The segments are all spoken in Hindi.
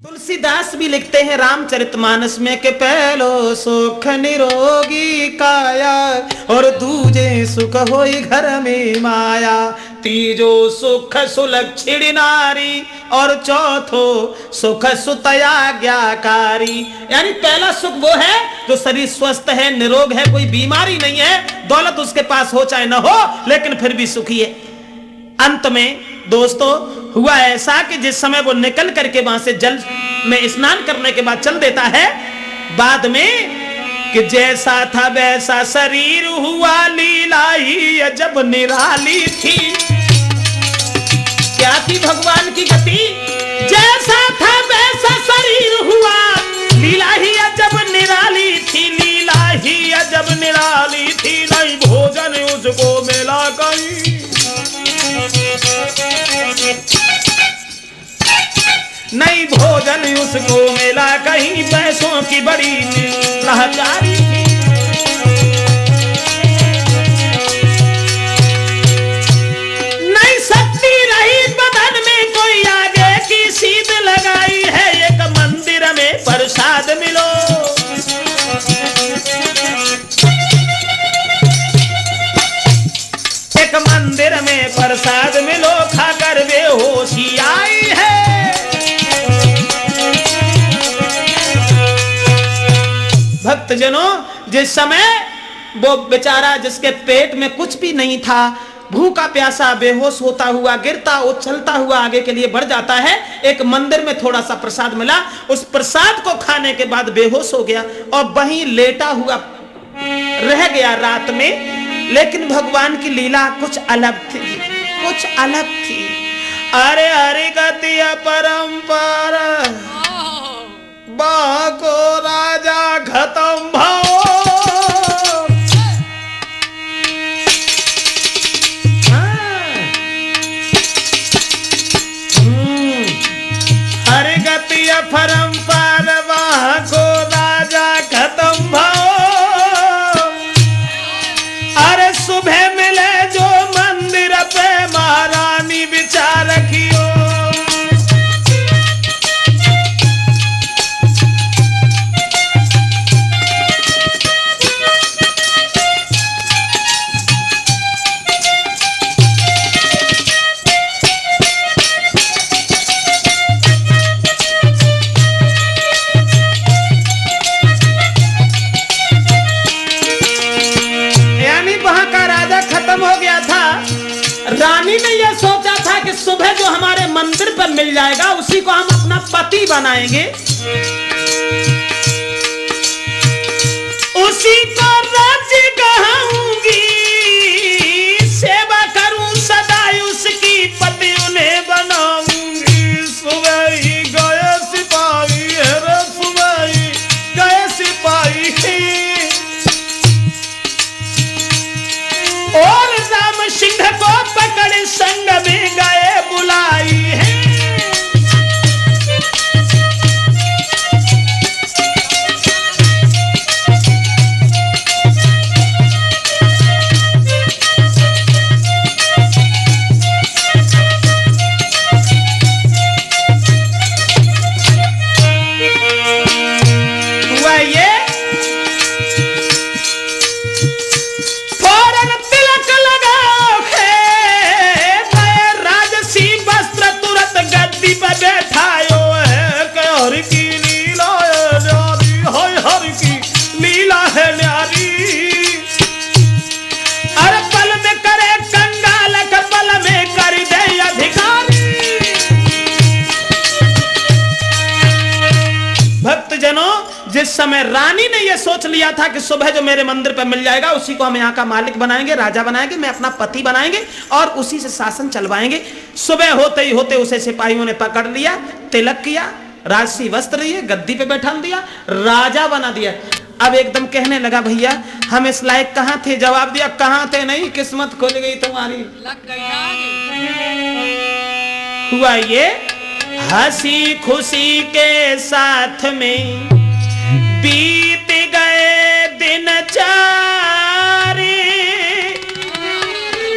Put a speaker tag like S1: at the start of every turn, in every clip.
S1: तुलसीदास भी लिखते हैं रामचरितमानस में कि पहलो सुख निरोगी काया और दूजे सुख होई घर में माया, तीजो सुख सुलक्षण नारी और चौथो सुख सुतयाज्ञाकारी। यानी पहला सुख वो है जो शरीर स्वस्थ है, निरोग है, कोई बीमारी नहीं है, दौलत उसके पास हो चाहे ना हो लेकिन फिर भी सुखी है। अंत में दोस्तों हुआ ऐसा कि जिस समय वो निकल करके वहां से जल में स्नान करने के बाद चल देता है, बाद में कि जैसा था वैसा शरीर हुआ, लीला ही अजब निराली थी। क्या थी भगवान की गति? जैसा था वैसा शरीर हुआ, लीला ही अजब निराली थी, लीला ही अजब निराली थी। नहीं भोजन उसको मिला कहीं, नहीं भोजन उसको मिला कहीं, पैसों की बड़ी लाचारी थी। नहीं शक्ति रही बदन में कोई, आगे की सीध लगाई है, एक मंदिर में प्रसाद मिलो। एक मंदिर में प्रसाद मिलो, खाकर बेहोशी आई है। भक्तजनों जिस समय वो बेचारा जिसके पेट में कुछ भी नहीं था, भूखा प्यासा बेहोश होता हुआ गिरता उछलता हुआ आगे के लिए बढ़ जाता है, एक मंदिर में थोड़ा सा प्रसाद मिला, उस प्रसाद को खाने के बाद बेहोश हो गया और वहीं लेटा हुआ रह गया रात में। लेकिन भगवान की लीला कुछ अलग थी, कुछ अलग थी। अरे हरि गति परंपरा बाको राजा खत्म भाओ। हरि गति परंपरा बाको राजा खत्म भाओ। अरे सुबह मिले जो मंदिर पे महारानी विचार रखियो। हो गया था। रानी ने यह सोचा था कि सुबह जो हमारे मंदिर पर मिल जाएगा उसी को हम अपना पति बनाएंगे, उसी को राज्य कहूंगी, सेवा करूं सदा उसकी, पति उन्हें बनाऊंगी। सुबह ही गए सिपाही, सुबह ही गए सिपाही और राम सिंह को पकड़ संग में गए बुलाई है। हुआ ये बैठायो है कि हरि की लीला है न्यारी, हाय हरि की लीला है न्यारी। अरे पल में करे कंगाल का, पल में कर दे अधिकारी। भक्तजनों जिस समय रानी ने यह सोच लिया था कि सुबह जो मेरे मंदिर पर मिल जाएगा उसी को हम यहाँ का मालिक बनाएंगे, राजा बनाएंगे, मैं अपना पति बनाएंगे और उसी से शासन चलवाएंगे। सुबह होते ही होते उसे सिपाहियों ने पकड़ लिया, तिलक किया, राजसी वस्त्र लिए, गद्दी पे बैठा दिया, राजा बना दिया। अब एकदम कहने लगा भैया हम इस लायक कहाँ थे? जवाब दिया कहाँ थे नहीं, किस्मत खुल गई तुम्हारी, लग गई। हुआ ये हंसी खुशी के साथ में बीत गए दिन चारे।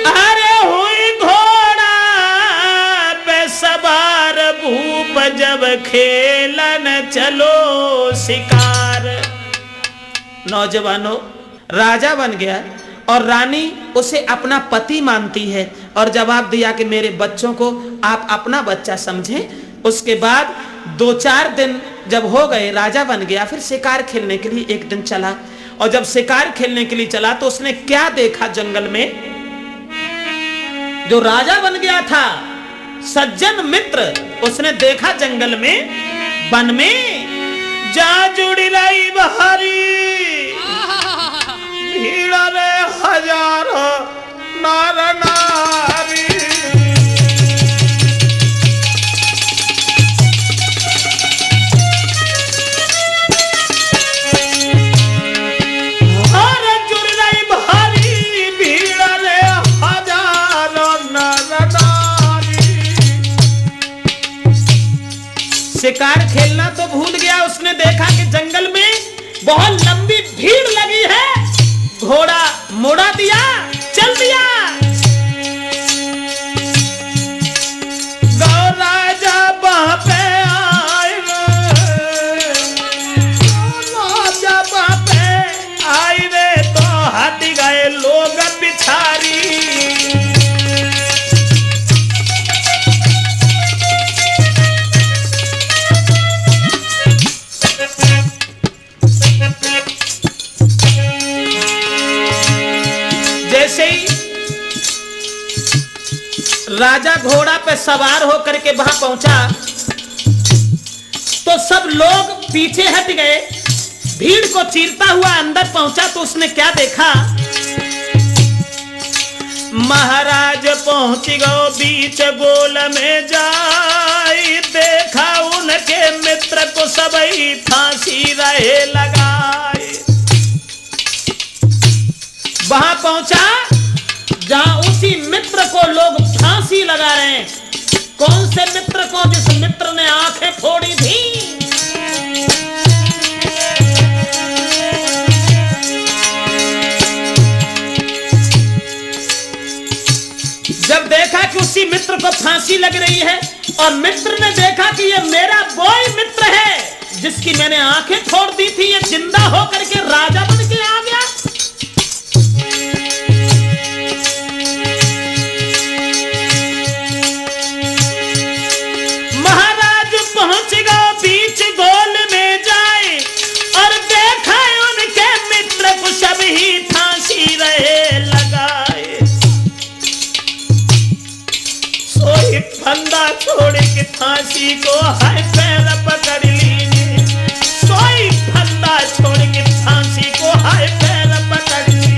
S1: अरे हुई घोड़ा पे सवार भूप जब खेला चलो शिकार। नौजवानों, राजा बन गया और रानी उसे अपना पति मानती है और जवाब दिया कि मेरे बच्चों को आप अपना बच्चा समझें। उसके बाद 2-4 दिन जब हो गए, राजा बन गया, फिर शिकार खेलने के लिए एक दिन चला। और जब शिकार खेलने के लिए चला तो उसने क्या देखा जंगल में? जो राजा बन गया था, सज्जन मित्र, उसने देखा जंगल में, वन में जा जुड़ी रही बहारी भीड़ रे हजारों नर नारी। शिकार खेलना तो भूल गया, उसने देखा कि जंगल में बहुत लंबी भीड़ लगी है। घोड़ा मोड़ा दिया, चल दिया। गौ राजा वहां पे आए, राजा वहां पे आए रे तो हाथी गए लोग पिछारी। राजा घोड़ा पे सवार होकर के वहां पहुंचा तो सब लोग पीछे हट गए। भीड़ को चीरता हुआ अंदर पहुंचा तो उसने क्या देखा? महाराज पहुंच गए बीच गोल में जाई, देखा उनके मित्र को सबई फांसी रहे लगाए। वहां पहुंचा जहां उसी मित्र को लोग फांसी लगा रहे हैं। कौन से मित्र को? जिस मित्र ने आंखें फोड़ी थी। जब देखा कि उसी मित्र को फांसी लग रही है और मित्र ने देखा कि ये मेरा वही मित्र है जिसकी मैंने आंखें फोड़ दी थी, ये जिंदा होकर के राजा बन के आ गया। पहुंच गए बीच गोल में जाए और देखा उनके मित्र को सब ही फांसी रहे लगाए। सोई फंदा छोड़ के फांसी को हाय पैर पकड़ लीजिए। सोई फंदा छोड़ के फांसी को हाय पैर पकड़ लीजिए।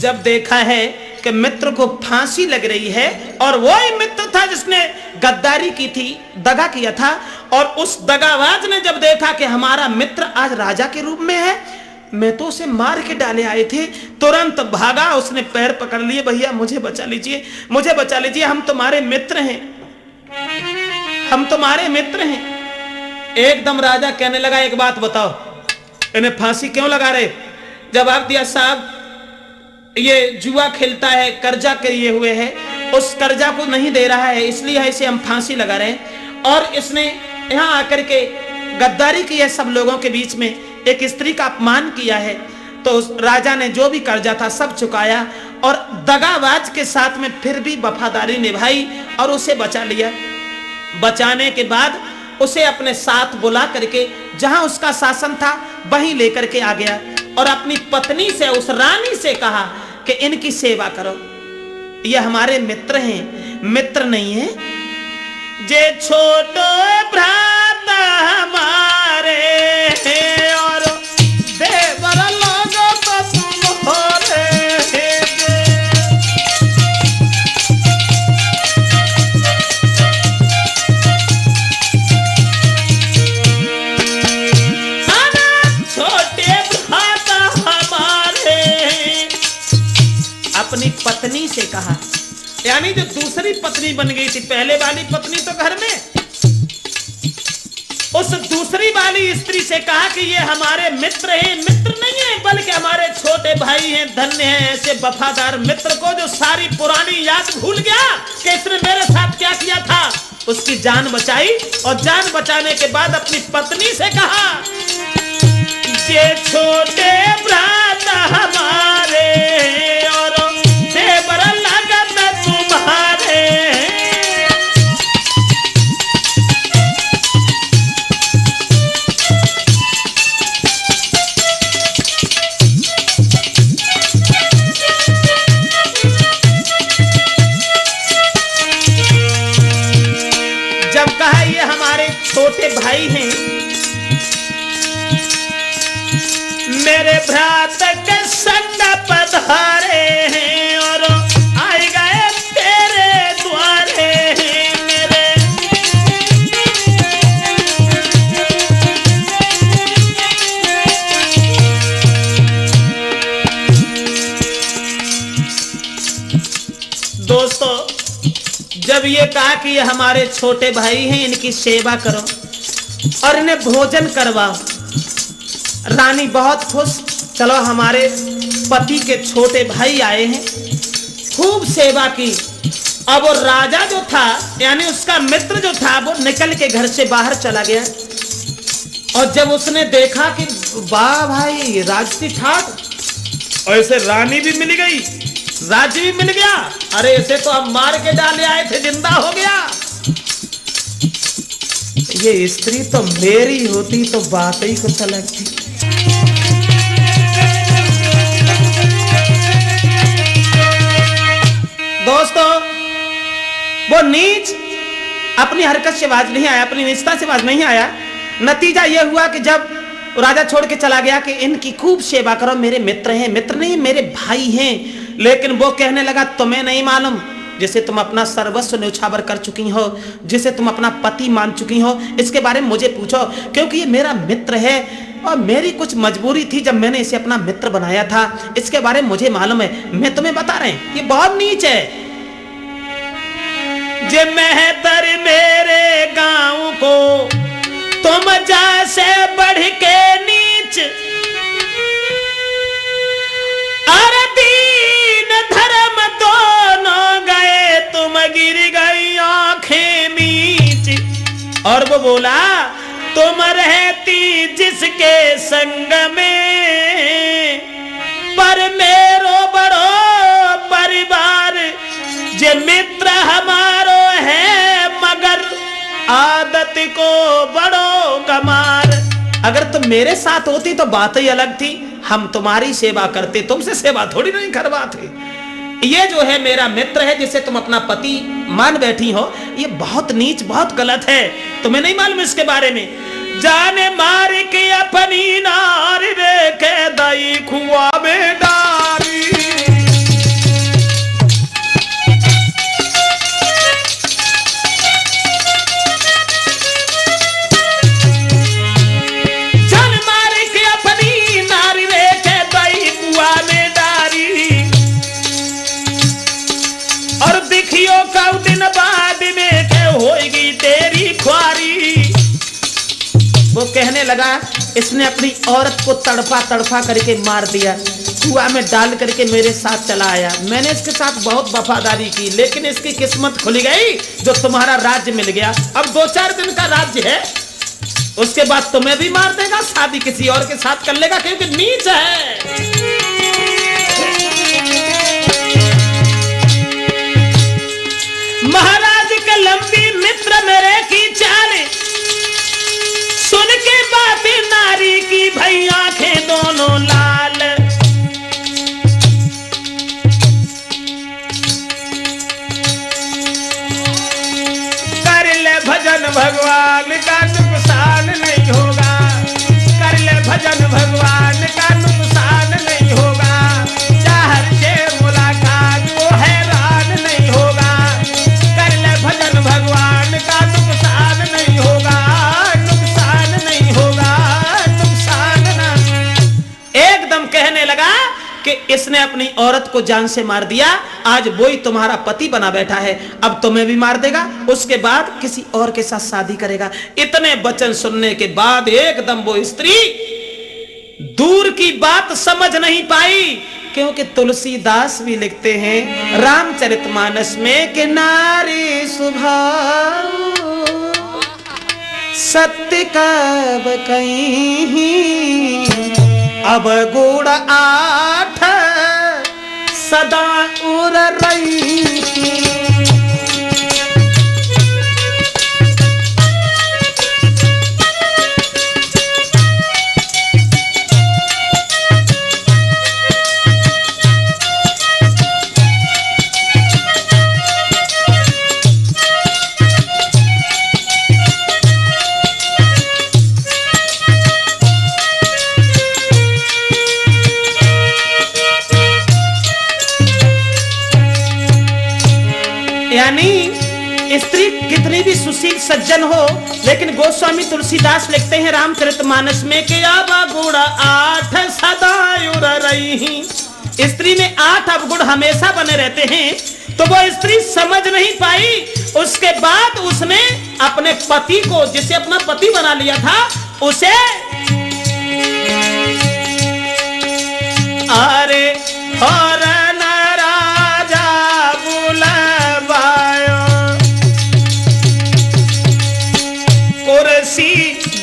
S1: जब देखा है कि मित्र को फांसी लग रही है और वही मित्र था जिसने गद्दारी की थी, दगा किया था, और उस दगाबाज ने जब देखा कि हमारा मित्र आज राजा के रूप में है, मैं तो उसे मार के डाले आए थे, तुरंत भागा। उसने पैर पकड़ लिए, भैया मुझे बचा लीजिए, मुझे बचा लीजिए, हम तुम्हारे मित्र हैं, हम तुम्हारे मित्र हैं। एकदम राजा कहने लगा, एक बात बताओ, इन्हें फांसी क्यों लगा रहे? जवाब दिया, साहब ये जुआ खेलता है, कर्जा किए हुए है, उस कर्जा को नहीं दे रहा है, इसलिए इसे हम फांसी लगा रहे हैं। और इसने यहाँ आकर के गद्दारी की है, सब लोगों के बीच में एक स्त्री का अपमान किया है। तो राजा ने जो भी कर्जा था सब चुकाया और दगाबाज के साथ में फिर भी वफादारी निभाई और उसे बचा लिया। बचाने के बाद उसे अपने साथ बुला करके जहां उसका शासन था वहीं लेकर के आ गया और अपनी पत्नी से, उस रानी से कहा कि इनकी सेवा करो, ये हमारे मित्र हैं, मित्र नहीं है। जे छोटो भ्राता हमारे और देवर लोगो तो तुम्हारे। अपनी पत्नी से कहा, यानी जो दूसरी पत्नी बन गई थी, पहले वाली पत्नी तो घर में, उस दूसरी वाली स्त्री से कहा कि ये हमारे मित्र हैं, मित्र नहीं है बल्कि हमारे छोटे भाई हैं, धन्य हैं ऐसे वफादार मित्र को जो सारी पुरानी याद भूल गया कि इसने मेरे साथ क्या किया था। उसकी जान बचाई और जान बचाने के बाद अपनी पत्नी से कहा, ये छोटे भ्रात हमारे और देवर लगन तुम्हारे। जब कहा ये हमारे छोटे भाई हैं, मेरे भ्रात के संग पधारे हैं और आए गए तेरे द्वारे हैं मेरे। दोस्तों, जब ये कहा कि ये हमारे छोटे भाई हैं, इनकी सेवा करो और इन्हें भोजन करवाओ, रानी बहुत खुश। चलो हमारे पति के छोटे भाई आए हैं, खूब सेवा की। अब वो राजा जो था, यानी उसका मित्र जो था, वो निकल के घर से बाहर चला गया। और जब उसने देखा कि वाह भाई राज की ठाट, और इसे रानी भी मिल गई, राज्य भी मिल गया, अरे इसे तो हम मार के डाले आए थे, जिंदा हो गया। ये स्त्री तो मेरी होती तो बात ही कुछ अलग थी। दोस्तों, वो नीच अपनी हरकत से बाज नहीं आया, अपनी नीचता से बाज नहीं आया। नतीजा यह हुआ कि जब राजा छोड़ के चला गया कि इनकी खूब सेवा करो, मेरे मित्र हैं, मित्र नहीं मेरे भाई हैं। लेकिन वो कहने लगा, तुम्हें नहीं मालूम, जिसे तुम अपना सर्वस्व न्यौछावर कर चुकी हो, जिसे तुम अपना पति मान चुकी हो, इसके बारे में मुझे पूछो, क्योंकि ये मेरा मित्र है और मेरी कुछ मजबूरी थी जब मैंने इसे अपना मित्र बनाया था, इसके बारे में मुझे मालूम है। मैं तुम्हें बता रहे हैं, ये बहुत नीच है। जे मेहतर मेरे गांव को तुम जा से बढ़ के नीच, और दीन धर्म दोनों गए, तुम गिर गई आंखें मीच। और वो बोला, तुम रहती जिसके संग में, पर मेरो बड़ो परिवार, जे मित्र हमारो है, मगर आदत को बड़ो गमार। अगर तुम मेरे साथ होती तो बात ही अलग थी, हम तुम्हारी सेवा करते, तुमसे सेवा थोड़ी नहीं करवाते। ये जो है मेरा मित्र है, जिसे तुम अपना पति मान बैठी हो, ये बहुत नीच, बहुत गलत है। तुम्हें नहीं मालूम इसके बारे में। जाने मार के अपनी नारी रे के दाई खुआ में डारी। दिन बाद में क्या होगी तेरी ख्वारी। वो कहने लगा, इसने अपनी औरत को तड़पा तड़पा करके मार दिया, कुआं में डाल करके मेरे साथ चला आया। मैंने इसके साथ बहुत वफादारी की, लेकिन इसकी किस्मत खुल गई जो तुम्हारा राज्य मिल गया। अब 2-4 दिन का राज्य है, उसके बाद तुम्हें भी मार देगा, शादी किसी और के साथ कर लेगा, क्योंकि नीच है। महाराज के लंबी मित्र मेरे की चाल सुन के बातें नारी की, भई आंखें दोनों लाल। कर ले भजन भगवान का नुकसान नहीं होगा, कर ले भजन भगवान का नुकसान नहीं होगा, चाहर से मुलाकात वो हैरान नहीं होगा, भजन भगवान का नुकसान नहीं होगा। कि इसने अपनी औरत को जान से मार दिया, आज वही तुम्हारा पति बना बैठा है, अब तुम्हें भी मार देगा, उसके बाद किसी और के साथ शादी करेगा। इतने वचन सुनने के बाद एकदम वो स्त्री दूर की बात समझ नहीं पाई, क्योंकि तुलसीदास भी लिखते हैं रामचरितमानस में कि नारी स्वभाव सत्य कब कहीं, अब गुण आठ सदा उर रही। यानी स्त्री कितनी भी सुशील सज्जन हो, लेकिन गोस्वामी तुलसीदास लिखते हैं रामचरितमानस में कि अब गुण आठ सदा उर रही। स्त्री में 8 अवगुण हमेशा बने रहते हैं, तो वो स्त्री समझ नहीं पाई। उसके बाद उसने अपने पति को, जिसे अपना पति बना लिया था, उसे अरे और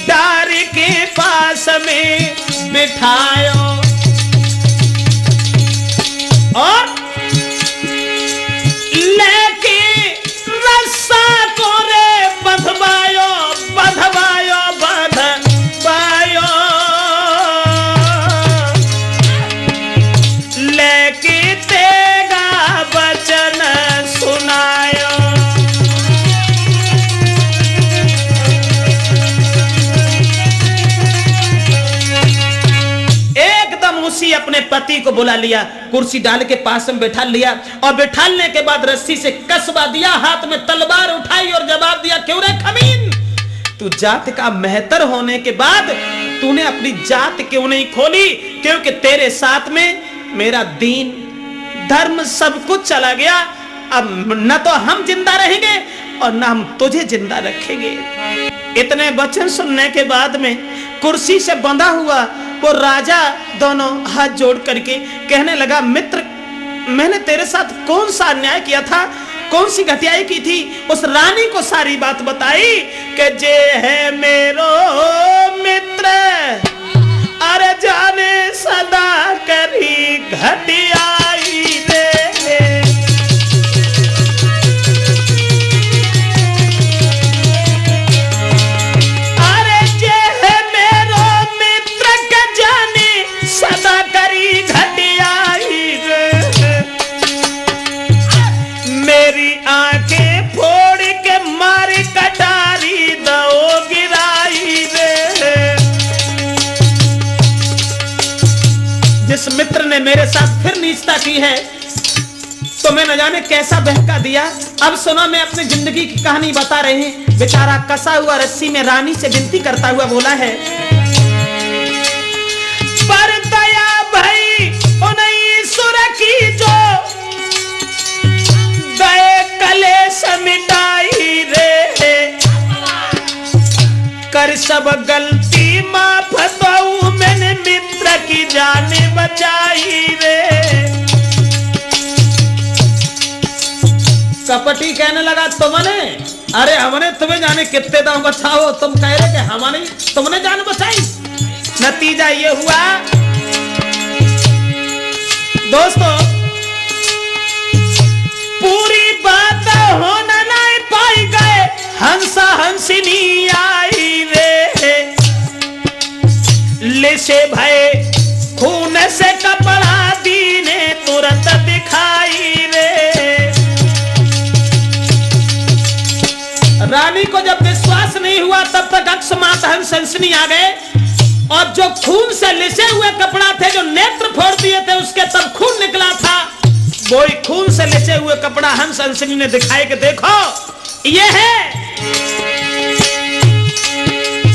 S1: डार के पास में बिठायो और लेके रस्सा को रे बंधवायो बंधवायो बंधवायो, लेके तेगा वचन सुनायो। उसी अपने पति को बुला लिया, कुर्सी डाल के पास में बैठा लिया और बैठाने के बाद रस्सी से कसवा दिया, हाथ में तलवार उठाई और जवाब दिया, क्यों रे खमीन, तू जात का मेहतर होने के बाद तूने अपनी जात क्यों नहीं खोली? क्योंकि तेरे साथ में मेरा दीन धर्म सब कुछ चला गया, अब न तो हम जिंदा रहेंगे और न हम तुझे जिंदा रखेंगे। इतने वचन सुनने के बाद में कुर्सी से बंधा हुआ वो राजा दोनों हाथ जोड़ करके कहने लगा, मित्र, मैंने तेरे साथ कौन सा अन्याय किया था, कौन सी घटियाई की थी? उस रानी को सारी बात बताई कि जे है मेरो मित्र, अरे जाने सदा करी घटियाई रे। सदा करी घटियाई रे, मेरी आंखें फोड़ के मारी कटारी दो गिराई रे। जिस मित्र ने मेरे साथ फिर नीचता की है, तो मैं न जाने कैसा बहका दिया। अब सुनो, मैं अपनी जिंदगी की कहानी बता रहे हैं। बेचारा कसा हुआ रस्सी में रानी से विनती करता हुआ बोला है, पर दया भई उन्हीं सुर की जो गए कलेश मिटाई रे, कर सब गलती माफ दो मैंने मित्र की जान बचाई रे। कपटी कहने लगा, तुमने, अरे हमने तुम्हें जाने कितने दाम बचाओ, तुम कह रहे कि हमारी तुमने जान बचाई। नतीजा ये हुआ दोस्तों, पूरी बात होना नहीं पाई गए, हंसा हंसिनी आई रे, लिसे भय खून से कपड़ा दीने तुरंत दिखाई रे। रानी को जब विश्वास नहीं हुआ, तब तक अकस्मात हंस हंसिनी आ गए और जो खून से लिसे हुए कपड़ा थे, जो नेत्र फोड़ दिए थे, उसके तब खून निकला था, वही खून से लिसे हुए कपड़ा हंस हंसिनी ने दिखाए कि देखो ये है।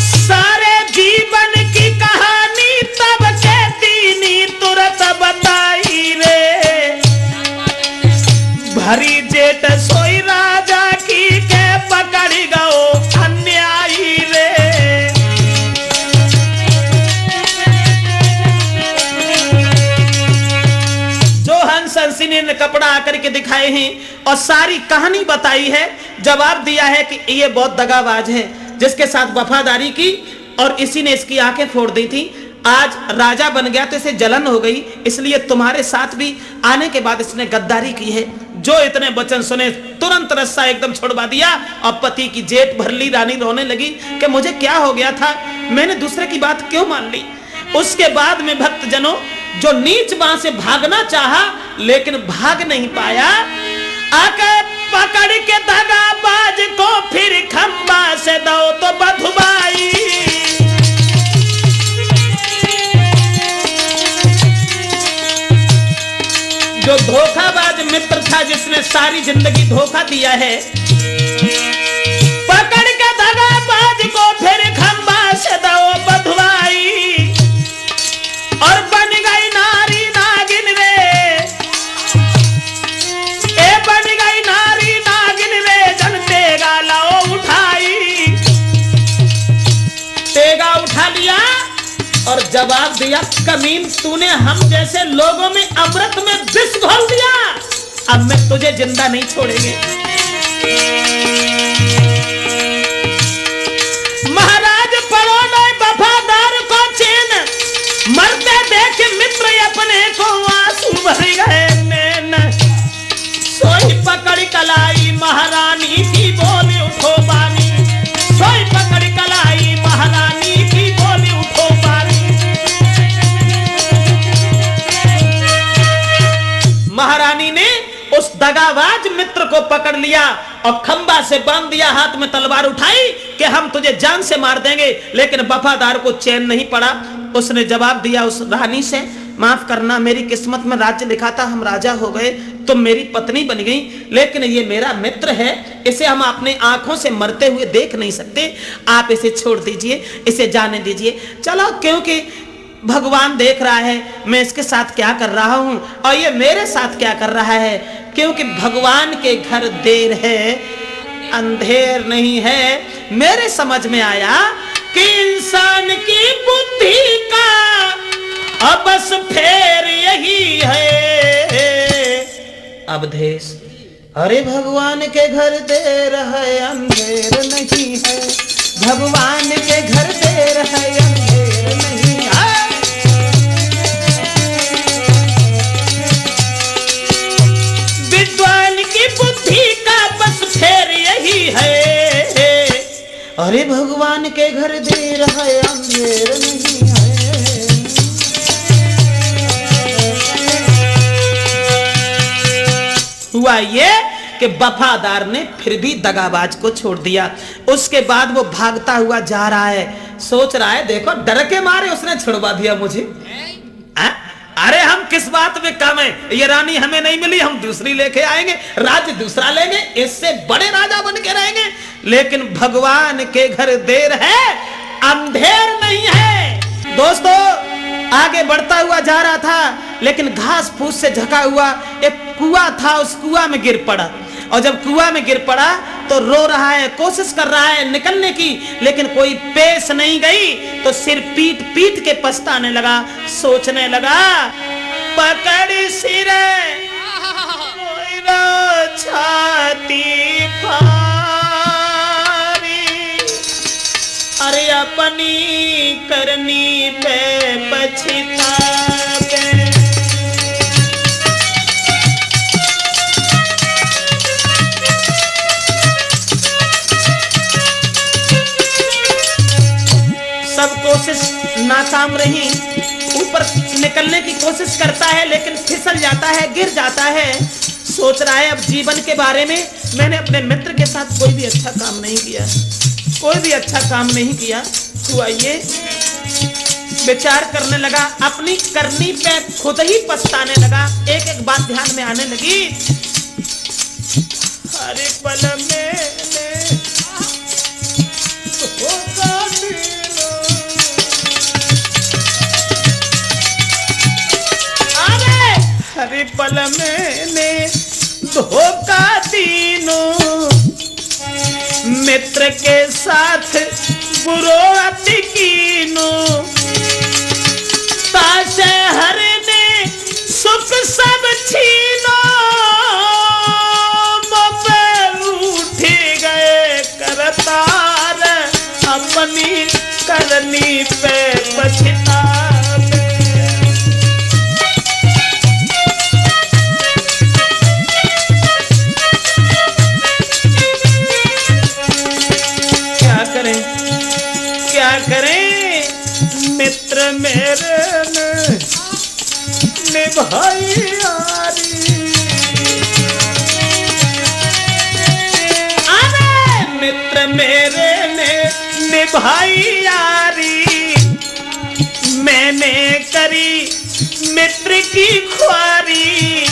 S1: सारे जीवन की कहानी तब कहती नी तुरंत बताई में कपड़ा आकर के दिखाए हैं और सारी कहानी बताई है। जवाब दिया है कि ये बहुत दगाबाज है जिसके साथ वफादारी की और इसी ने इसकी आंखें फोड़ दी थी। आज राजा बन गया तो इसे जलन हो गई, इसलिए तुम्हारे साथ भी आने के बाद इसने गद्दारी की है। जो इतने वचन सुने तुरंत रस्सा एकदम छुड़वा दिया और पति की जेठ भर ली। रानी रोने लगी कि मुझे क्या हो गया था, मैंने दूसरे की बात क्यों मान ली। उसके बाद में भक्तजनों जो नीच बां से भागना चाहा लेकिन भाग नहीं पाया, आके पकड़ के दगाबाज को फिर खंबा से दो तो बधुबाई। जो धोखाबाज मित्र था जिसने सारी जिंदगी धोखा दिया है, पकड़ के दगाबाज को फिर खंबा से दो बधुआई और बन गई नारी नागिन रे, ए बन गई नारी नागिन रे, जन तेगा लाओ उठाई। तेगा उठा लिया और जवाब दिया, कमीन तूने हम जैसे लोगों में अमृत में विष घोल दिया, अब मैं तुझे जिंदा नहीं छोड़ेंगे। महाराज पड़ो नहीं वफादार को चैन, मरते देख मित्र अपने को आंसू भर गए नैन। सोई पकड़ कलाई महारानी की बोली उठो बानी, सोई पकड़ कलाई महारानी की बोली उठो बानी। महारानी ने उस दगाबाज मित्र को पकड़ लिया और खंबा से बांध दिया, हाथ में तलवार उठाई कि हम तुझे जान से मार देंगे, लेकिन वफादार को चैन नहीं पड़ा। उसने जवाब दिया उस रानी से, माफ करना मेरी किस्मत में राज्य लिखा था, हम राजा हो गए, तुम मेरी पत्नी बन गई, लेकिन ये मेरा मित्र है, इसे हम अपने आंखों से मरते हुए देख नहीं सकते, आप इसे छोड़ दीजिए, इसे जाने दीजिए। चलो, क्योंकि भगवान देख रहा है मैं इसके साथ क्या कर रहा हूं और ये मेरे साथ क्या कर रहा है, क्योंकि भगवान के घर देर है अंधेर नहीं है। मेरे समझ में आया कि इंसान की बुद्धि का अब बस फेर यही है अवधेश। अरे भगवान के घर देर है अंधेर नहीं है, भगवान के घर देर है अंधेर नहीं है। विद्वान की बुद्धि का बस फेर यही है, अरे भगवान के घर देर है अंधेर नहीं है। हुआ ये कि वफादार ने फिर भी दगाबाज को छोड़ दिया। उसके बाद वो भागता हुआ जा रहा है, सोच रहा है देखो डर के मारे उसने छुड़वा दिया मुझे। अरे हम किस बात में कम है, ये रानी हमें नहीं मिली, हम दूसरी लेके आएंगे, राज्य दूसरा लेंगे, इससे बड़े राजा बन के रहेंगे। लेकिन भगवान के घर देर है अंधेर नहीं है। दोस्तों आगे बढ़ता हुआ जा रहा था, लेकिन घास फूस से ढका हुआ एक कुआं था, उस कुआं में गिर पड़ा। और जब कुआं में गिर पड़ा तो रो रहा है, कोशिश कर रहा है निकलने की, लेकिन कोई पेश नहीं गई। तो सिर पीट पीट के पछताने लगा, सोचने लगा पकड़ सिरे छाती फारी, अरे अपनी करनी पे पछतावे। सब कोशिश नाकाम रही, ऊपर निकलने की कोशिश करता है लेकिन फिसल जाता है, गिर जाता है। सोच रहा है अब जीवन के बारे में, मैंने अपने मित्र के साथ कोई भी अच्छा काम नहीं किया, कोई भी अच्छा काम नहीं किया। हुआ ये विचार करने लगा, अपनी करनी पे खुद ही पछताने लगा। एक एक बात ध्यान में आने लगी, हर पल में हर पल मैंने धोखा तीनों मित्र के साथ बुरोत कीनो, ताशे हर ने सुख सब छीनो। करनी पे पछतावे। क्या करें क्या करें, मित्र मेरे ने निभाई यारी। अरे मित्र मेरे ने निभाई यारी, मैंने करी मित्र की ख्वारी।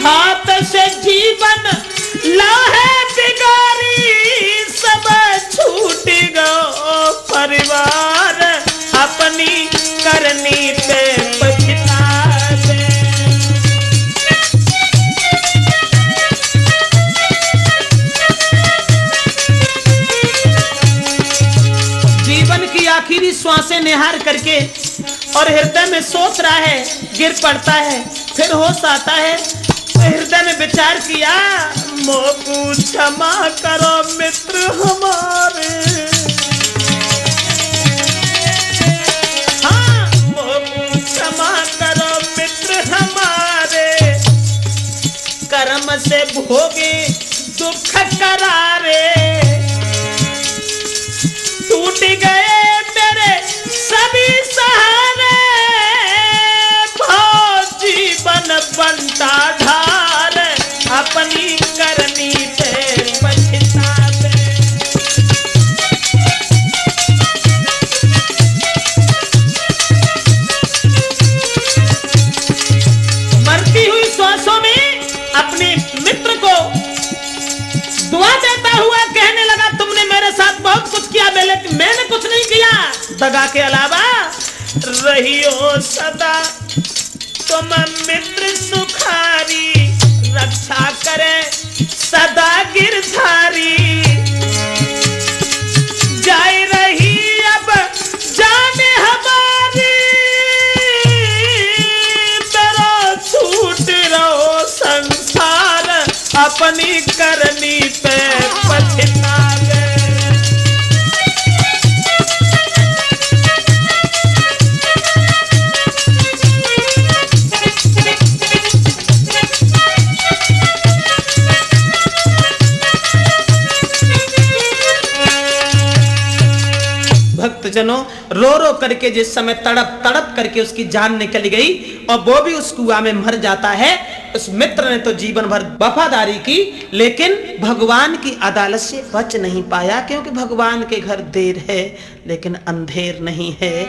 S1: हाथ से जीवन लाहे बिगारी, सब छूट गो परिवार, अपनी करनी पे पछतावे। जीवन की आखिरी श्वासें निहार करके और हृदय में सोच रहा है, गिर पड़ता है, फिर होश आता है। हृदय में विचार किया, मोकू क्षमा करो मित्र हमारे। हाँ, मोकू क्षमा करो मित्र हमारे, कर्म से भोगे दुख करारे। टूट गए मेरे सभी सहारे, भाव जीवन बनता ढाल, अपनी करनी पे पछतावे। मरती हुई श्वासों में अपने मित्र को दुआ देता हुआ कहने लगा, तुमने मेरे साथ बहुत कुछ किया, मैंने कुछ नहीं किया। दगा के अलावा रहियो सदा तुम मित्र सुखारी, रक्षा करे सदा गिरधारी। जाए रही अब जाने हमारी, तेरा छूट रहो संसार, अपनी करनी पे पछतावे। भक्तजनों, रो रो करके जिस समय तड़प तड़प करके उसकी जान निकल गई और वो भी उस कुआं में मर जाता है। उस मित्र ने तो जीवन भर वफादारी की, लेकिन भगवान की अदालत से बच नहीं पाया, क्योंकि भगवान के घर देर है लेकिन अंधेर नहीं है।